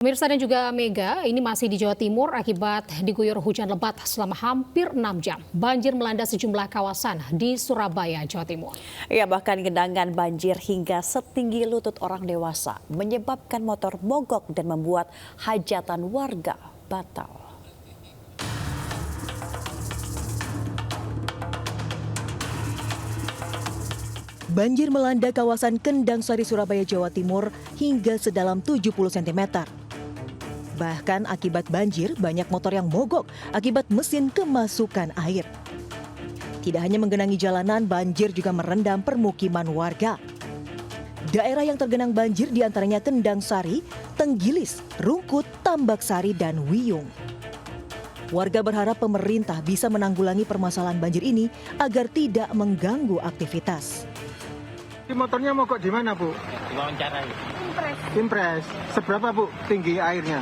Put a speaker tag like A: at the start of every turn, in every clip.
A: Pemirsa dan juga Mega, ini masih di Jawa Timur akibat diguyur hujan lebat selama hampir 6 jam. Banjir melanda sejumlah kawasan di Surabaya, Jawa Timur.
B: Ya, bahkan genangan banjir hingga setinggi lutut orang dewasa menyebabkan motor mogok dan membuat hajatan warga batal.
C: Banjir melanda kawasan Kendang Sari, Surabaya, Jawa Timur hingga sedalam 70 cm. Bahkan akibat banjir, banyak motor yang mogok akibat mesin kemasukan air. Tidak hanya menggenangi jalanan, banjir juga merendam permukiman warga. Daerah yang tergenang banjir diantaranya Kendang Sari, Tenggilis, Rungkut, Tambak Sari, dan Wiyung. Warga berharap pemerintah bisa menanggulangi permasalahan banjir ini agar tidak mengganggu aktivitas.
D: Motornya mogok di mana, Bu?
E: Wawancara.
D: Impres. Seberapa, Bu, tinggi airnya?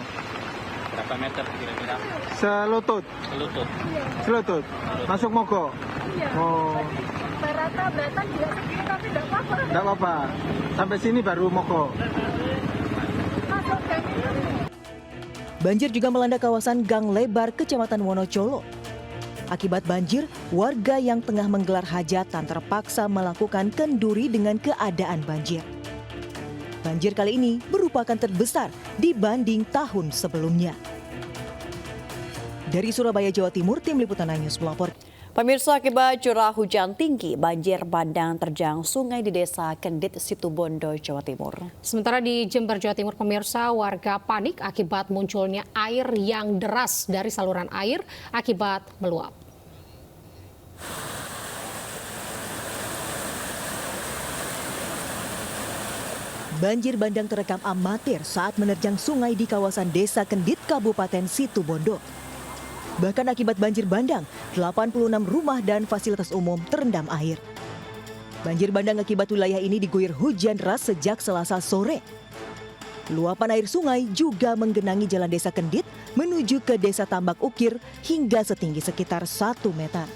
E: Berapa meter kira-kira?
D: Selutut.
E: Selutut.
D: Selutut. Masuk mogok.
F: Iya.
D: Oh,
F: Beratan juga segini tapi tidak apa-apa.
D: enggak apa-apa. Sampai sini baru mogok.
F: Masuk gang ini.
C: Banjir juga melanda kawasan Gang Lebar, Kecamatan Wonocolo. Akibat banjir, warga yang tengah menggelar hajatan terpaksa melakukan kenduri dengan keadaan banjir. Banjir kali ini merupakan terbesar dibanding tahun sebelumnya. Dari Surabaya, Jawa Timur, Tim Liputan News melapor.
B: Pemirsa, akibat curah hujan tinggi, banjir bandang terjang sungai di Desa Kendit, Situbondo, Jawa Timur.
A: Sementara di Jember, Jawa Timur, pemirsa, warga panik akibat munculnya air yang deras dari saluran air akibat meluap.
C: Banjir bandang terekam amatir saat menerjang sungai di kawasan Desa Kendit, Kabupaten Situbondo. Bahkan akibat banjir bandang, 86 rumah dan fasilitas umum terendam air. Banjir bandang akibat wilayah ini diguyur hujan deras sejak Selasa sore. Luapan air sungai juga menggenangi jalan Desa Kendit menuju ke Desa Tambak Ukir hingga setinggi sekitar 1 meter.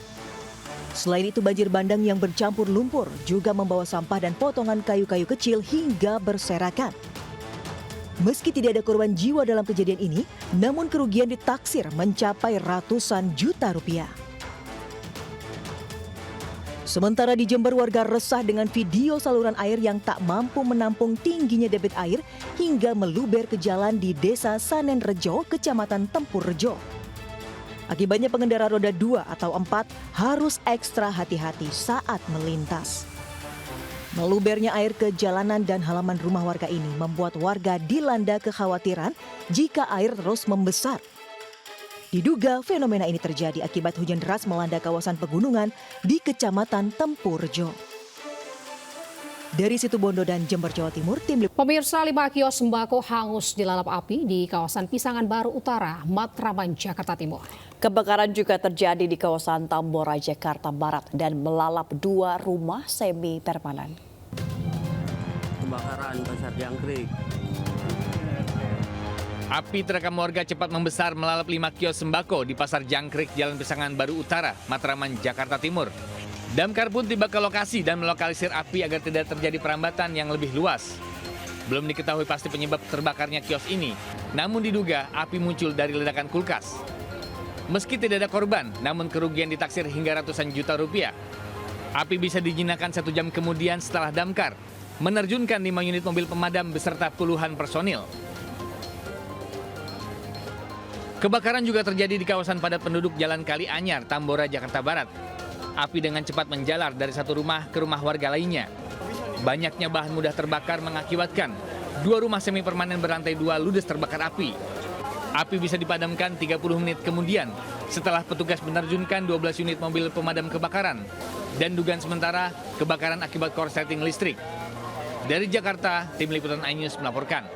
C: Selain itu, banjir bandang yang bercampur lumpur juga membawa sampah dan potongan kayu-kayu kecil hingga berserakan. Meski tidak ada korban jiwa dalam kejadian ini, namun kerugian ditaksir mencapai ratusan juta rupiah. Sementara di Jember, warga resah dengan video saluran air yang tak mampu menampung tingginya debit air hingga meluber ke jalan di Desa Sanenrejo, Kecamatan Tempurrejo. Akibatnya pengendara roda 2 atau 4 harus ekstra hati-hati saat melintas. Melubernya air ke jalanan dan halaman rumah warga ini membuat warga dilanda kekhawatiran jika air terus membesar. Diduga fenomena ini terjadi akibat hujan deras melanda kawasan pegunungan di Kecamatan Tempurrejo. Dari Situbondo dan Jember, Jawa Timur, Tim Liputan.
A: Pemirsa, 5 kios sembako hangus dilalap api di kawasan Pisangan Baru Utara, Matraman, Jakarta Timur.
B: Kebakaran juga terjadi di kawasan Tambora, Jakarta Barat dan melalap 2 rumah semi permanen.
E: Kebakaran Pasar Jangkrik.
G: Api terekam warga cepat membesar melalap 5 kios sembako di Pasar Jangkrik, Jalan Pisangan Baru Utara, Matraman, Jakarta Timur. Damkar pun tiba ke lokasi dan melokalisir api agar tidak terjadi perambatan yang lebih luas. Belum diketahui pasti penyebab terbakarnya kios ini, namun diduga api muncul dari ledakan kulkas. Meski tidak ada korban, namun kerugian ditaksir hingga ratusan juta rupiah. Api bisa dijinakan 1 jam kemudian setelah damkar menerjunkan 5 unit mobil pemadam beserta puluhan personil. Kebakaran juga terjadi di kawasan padat penduduk Jalan Kali Anyar, Tambora, Jakarta Barat. Api dengan cepat menjalar dari satu rumah ke rumah warga lainnya. Banyaknya bahan mudah terbakar mengakibatkan 2 rumah semi permanen berlantai 2 ludes terbakar api. Api bisa dipadamkan 30 menit kemudian setelah petugas menerjunkan 12 unit mobil pemadam kebakaran. Dan dugaan sementara kebakaran akibat korsleting listrik. Dari Jakarta, Tim Liputan iNews melaporkan.